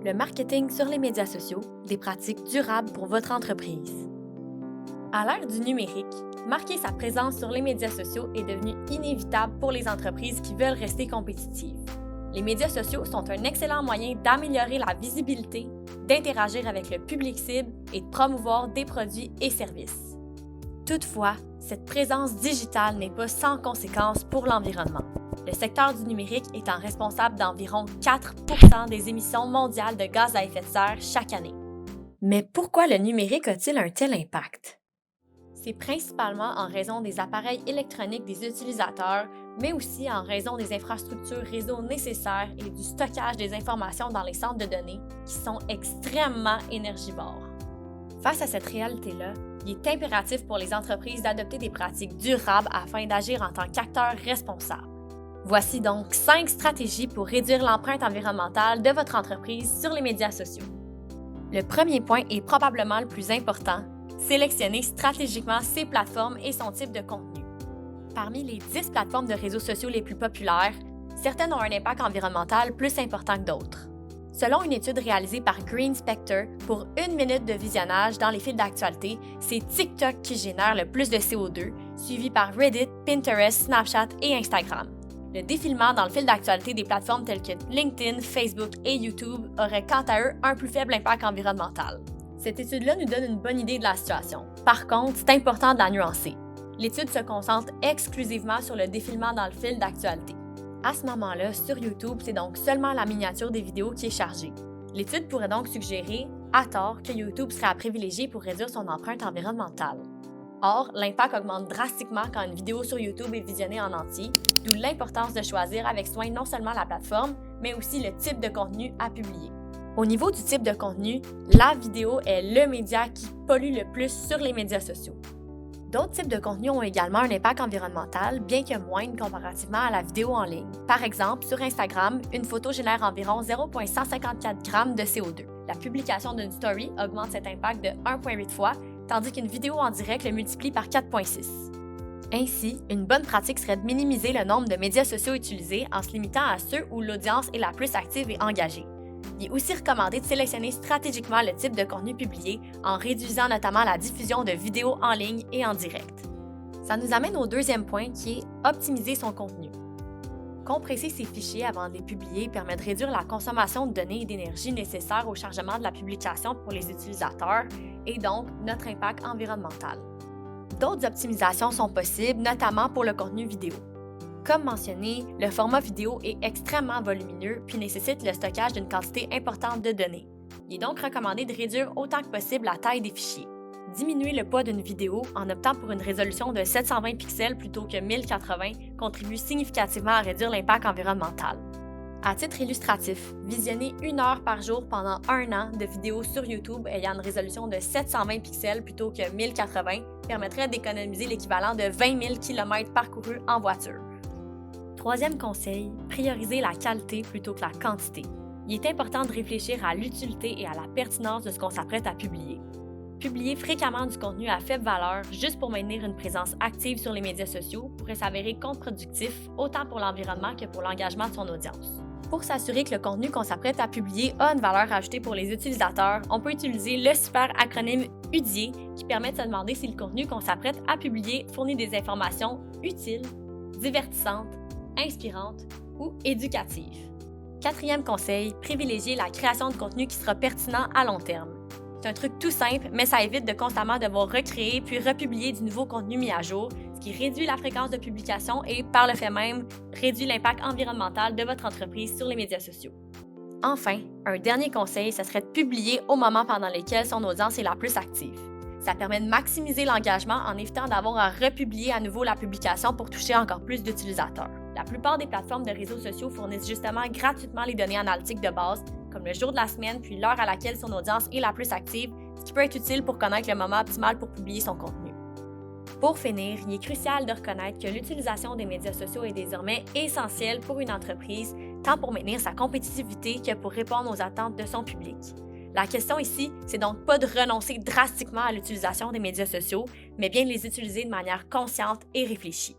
Le marketing sur les médias sociaux, des pratiques durables pour votre entreprise. À l'ère du numérique, marquer sa présence sur les médias sociaux est devenu inévitable pour les entreprises qui veulent rester compétitives. Les médias sociaux sont un excellent moyen d'améliorer la visibilité, d'interagir avec le public cible et de promouvoir des produits et services. Toutefois, cette présence digitale n'est pas sans conséquences pour l'environnement. Le secteur du numérique étant responsable d'environ 4% des émissions mondiales de gaz à effet de serre chaque année. Mais pourquoi le numérique a-t-il un tel impact? C'est principalement en raison des appareils électroniques des utilisateurs, mais aussi en raison des infrastructures réseau nécessaires et du stockage des informations dans les centres de données qui sont extrêmement énergivores. Face à cette réalité-là, il est impératif pour les entreprises d'adopter des pratiques durables afin d'agir en tant qu'acteurs responsables. Voici donc 5 stratégies pour réduire l'empreinte environnementale de votre entreprise sur les médias sociaux. Le premier point est probablement le plus important. Sélectionnez stratégiquement ses plateformes et son type de contenu. Parmi les 10 plateformes de réseaux sociaux les plus populaires, certaines ont un impact environnemental plus important que d'autres. Selon une étude réalisée par Green Spectre, pour 1 minute de visionnage dans les fils d'actualité, c'est TikTok qui génère le plus de CO2, suivi par Reddit, Pinterest, Snapchat et Instagram. Le défilement dans le fil d'actualité des plateformes telles que LinkedIn, Facebook et YouTube aurait quant à eux un plus faible impact environnemental. Cette étude-là nous donne une bonne idée de la situation. Par contre, c'est important de la nuancer. L'étude se concentre exclusivement sur le défilement dans le fil d'actualité. À ce moment-là, sur YouTube, c'est donc seulement la miniature des vidéos qui est chargée. L'étude pourrait donc suggérer, à tort, que YouTube serait à privilégier pour réduire son empreinte environnementale. Or, l'impact augmente drastiquement quand une vidéo sur YouTube est visionnée en entier, d'où l'importance de choisir avec soin non seulement la plateforme, mais aussi le type de contenu à publier. Au niveau du type de contenu, la vidéo est le média qui pollue le plus sur les médias sociaux. D'autres types de contenus ont également un impact environnemental, bien que moindre comparativement à la vidéo en ligne. Par exemple, sur Instagram, une photo génère environ 0,154 g de CO2. La publication d'une story augmente cet impact de 1,8 fois, tandis qu'une vidéo en direct le multiplie par 4,6. Ainsi, une bonne pratique serait de minimiser le nombre de médias sociaux utilisés en se limitant à ceux où l'audience est la plus active et engagée. Il est aussi recommandé de sélectionner stratégiquement le type de contenu publié en réduisant notamment la diffusion de vidéos en ligne et en direct. Ça nous amène au deuxième point qui est optimiser son contenu. Compresser ses fichiers avant de les publier permet de réduire la consommation de données et d'énergie nécessaires au chargement de la publication pour les utilisateurs et donc notre impact environnemental. D'autres optimisations sont possibles, notamment pour le contenu vidéo. Comme mentionné, le format vidéo est extrêmement volumineux puis nécessite le stockage d'une quantité importante de données. Il est donc recommandé de réduire autant que possible la taille des fichiers. Diminuer le poids d'une vidéo en optant pour une résolution de 720 pixels plutôt que 1080 contribue significativement à réduire l'impact environnemental. À titre illustratif, visionner 1 heure par jour pendant 1 an de vidéos sur YouTube ayant une résolution de 720 pixels plutôt que 1080 permettrait d'économiser l'équivalent de 20 000 km parcourus en voiture. Troisième conseil, prioriser la qualité plutôt que la quantité. Il est important de réfléchir à l'utilité et à la pertinence de ce qu'on s'apprête à publier. Publier fréquemment du contenu à faible valeur juste pour maintenir une présence active sur les médias sociaux pourrait s'avérer contre-productif autant pour l'environnement que pour l'engagement de son audience. Pour s'assurer que le contenu qu'on s'apprête à publier a une valeur ajoutée pour les utilisateurs, on peut utiliser le super acronyme UDIE qui permet de se demander si le contenu qu'on s'apprête à publier fournit des informations utiles, divertissantes, inspirantes ou éducatives. Quatrième conseil, privilégier la création de contenu qui sera pertinent à long terme. C'est un truc tout simple, mais ça évite de constamment devoir recréer puis republier du nouveau contenu mis à jour, ce qui réduit la fréquence de publication et, par le fait même, réduit l'impact environnemental de votre entreprise sur les médias sociaux. Enfin, un dernier conseil, ce serait de publier au moment pendant lequel son audience est la plus active. Ça permet de maximiser l'engagement en évitant d'avoir à republier à nouveau la publication pour toucher encore plus d'utilisateurs. La plupart des plateformes de réseaux sociaux fournissent justement gratuitement les données analytiques de base, comme le jour de la semaine puis l'heure à laquelle son audience est la plus active, ce qui peut être utile pour connaître le moment optimal pour publier son contenu. Pour finir, il est crucial de reconnaître que l'utilisation des médias sociaux est désormais essentielle pour une entreprise, tant pour maintenir sa compétitivité que pour répondre aux attentes de son public. La question ici, c'est donc pas de renoncer drastiquement à l'utilisation des médias sociaux, mais bien de les utiliser de manière consciente et réfléchie.